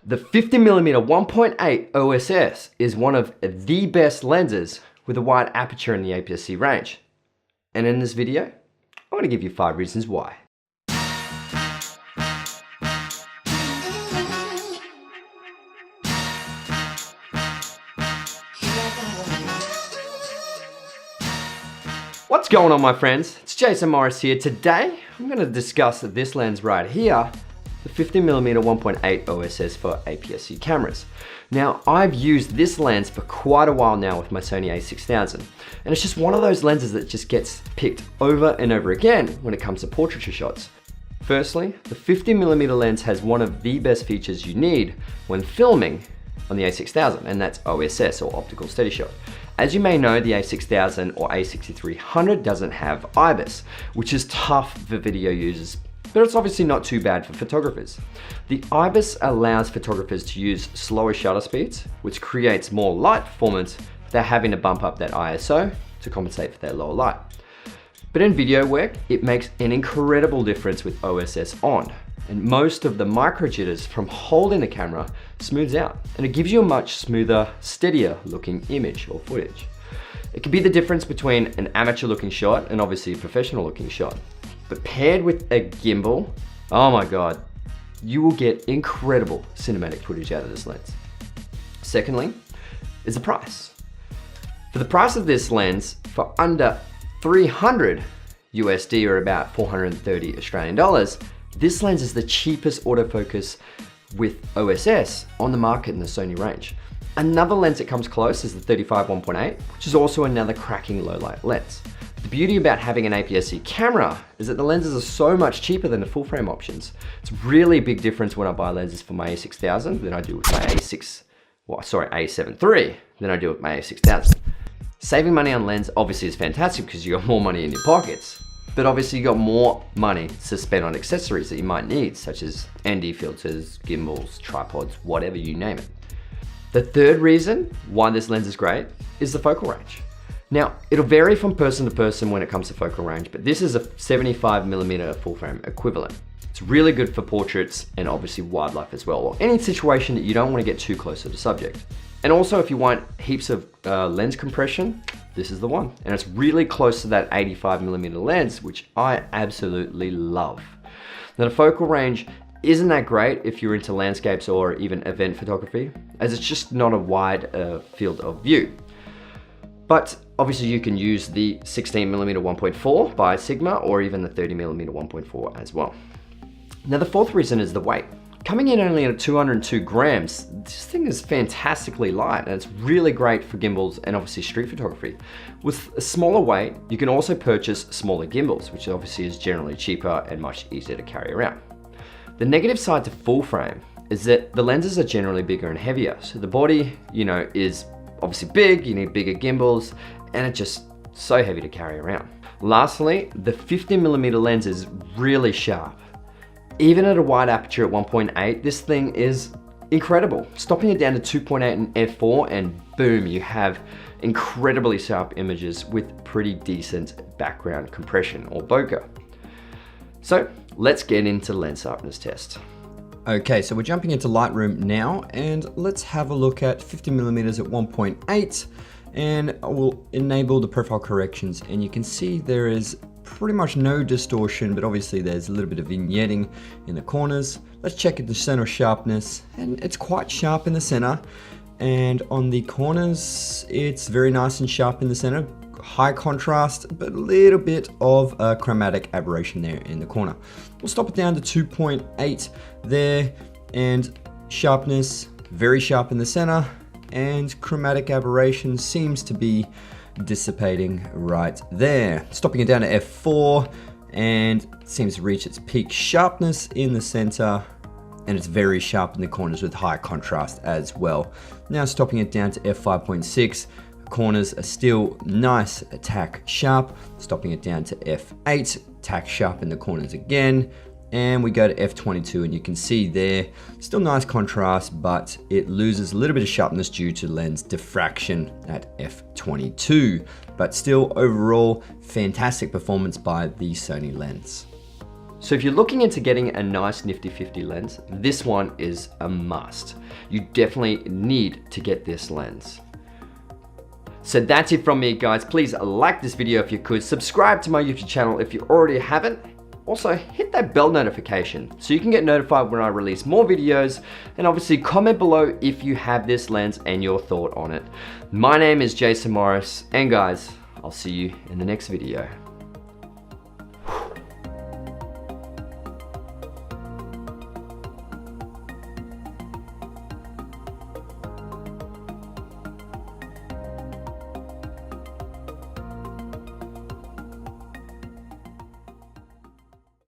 The 50mm 1.8 OSS is one of the best lenses with a wide aperture in the APS-C range. And in this video, I want to give you 5 reasons why. What's going on, my friends? It's Jason Morris here. Today, I'm going to discuss this lens right here, the 50mm 1.8 OSS for APS-C cameras. Now, I've used this lens for quite a while now with my Sony a6000, and it's just one of those lenses that just gets picked over and over again when it comes to portraiture shots. Firstly, the 50mm lens has one of the best features you need when filming on the a6000, and that's OSS, or optical steady shot. As you may know, the a6000 or a6300 doesn't have IBIS, which is tough for video users, but it's obviously not too bad for photographers. The IBIS allows photographers to use slower shutter speeds, which creates more light performance without having to bump up that ISO to compensate for that lower light. But in video work, it makes an incredible difference with OSS on, and most of the micro jitters from holding the camera smooths out, and it gives you a much smoother, steadier looking image or footage. It can be the difference between an amateur looking shot and obviously a professional looking shot. But paired with a gimbal, oh my God, you will get incredible cinematic footage out of this lens. Secondly, is the price. For the price of this lens, for under 300 USD or about 430 Australian dollars, this lens is the cheapest autofocus with OSS on the market in the Sony range. Another lens that comes close is the 35 1.8, which is also another cracking low light lens. The beauty about having an APS-C camera is that the lenses are so much cheaper than the full frame options. It's really a big difference when I buy lenses for my a6000 than I do with my a7 III than I do with my a6000. Saving money on lens obviously is fantastic because you got more money in your pockets, but obviously you got more money to spend on accessories that you might need, such as ND filters, gimbals, tripods, whatever you name it. The third reason why this lens is great is the focal range. Now, it'll vary from person to person when it comes to focal range, but this is a 75mm full frame equivalent. It's really good for portraits and obviously wildlife as well, or any situation that you don't want to get too close to the subject. And also, if you want heaps of lens compression, this is the one. And it's really close to that 85mm lens, which I absolutely love. Now, the focal range isn't that great if you're into landscapes or even event photography, as it's just not a wide field of view. But obviously you can use the 16mm 1.4 by Sigma or even the 30mm 1.4 as well. Now, the fourth reason is the weight. Coming in only at 202 grams, this thing is fantastically light and it's really great for gimbals and obviously street photography. With a smaller weight, you can also purchase smaller gimbals, which obviously is generally cheaper and much easier to carry around. The negative side to full frame is that the lenses are generally bigger and heavier. So the body, is obviously big, you need bigger gimbals, and it's just so heavy to carry around. Lastly, the 50mm lens is really sharp. Even at a wide aperture at 1.8, this thing is incredible. Stopping it down to 2.8 and f4 and boom, you have incredibly sharp images with pretty decent background compression or bokeh. So let's get into lens sharpness test. Okay, so we're jumping into Lightroom now and let's have a look at 50mm at 1.8 and we'll enable the profile corrections, and you can see there is pretty much no distortion, but obviously there's a little bit of vignetting in the corners. Let's check the center sharpness, and it's quite sharp in the center, and on the corners it's very nice and sharp in the center. High contrast, but a little bit of a chromatic aberration there in the corner. We'll stop it down to 2.8 there, and sharpness very sharp in the center, and chromatic aberration seems to be dissipating right there. Stopping it down to f4, and it seems to reach its peak sharpness in the center, and it's very sharp in the corners with high contrast as well. Now stopping it down to f5.6, corners are still nice tack sharp. Stopping it down to f8, tack sharp in the corners again, and we go to f22, and you can see there still nice contrast, but it loses a little bit of sharpness due to lens diffraction at f22, but still overall fantastic performance by the Sony lens. So if you're looking into getting a nice nifty 50 lens, this one is a must. You definitely need to get this lens. So that's it from me, guys. Please like this video if you could, subscribe to my YouTube channel if you already haven't. Also, hit that bell notification so you can get notified when I release more videos, and obviously comment below if you have this lens and your thought on it. My name is Jason Morris, and guys, I'll see you in the next video.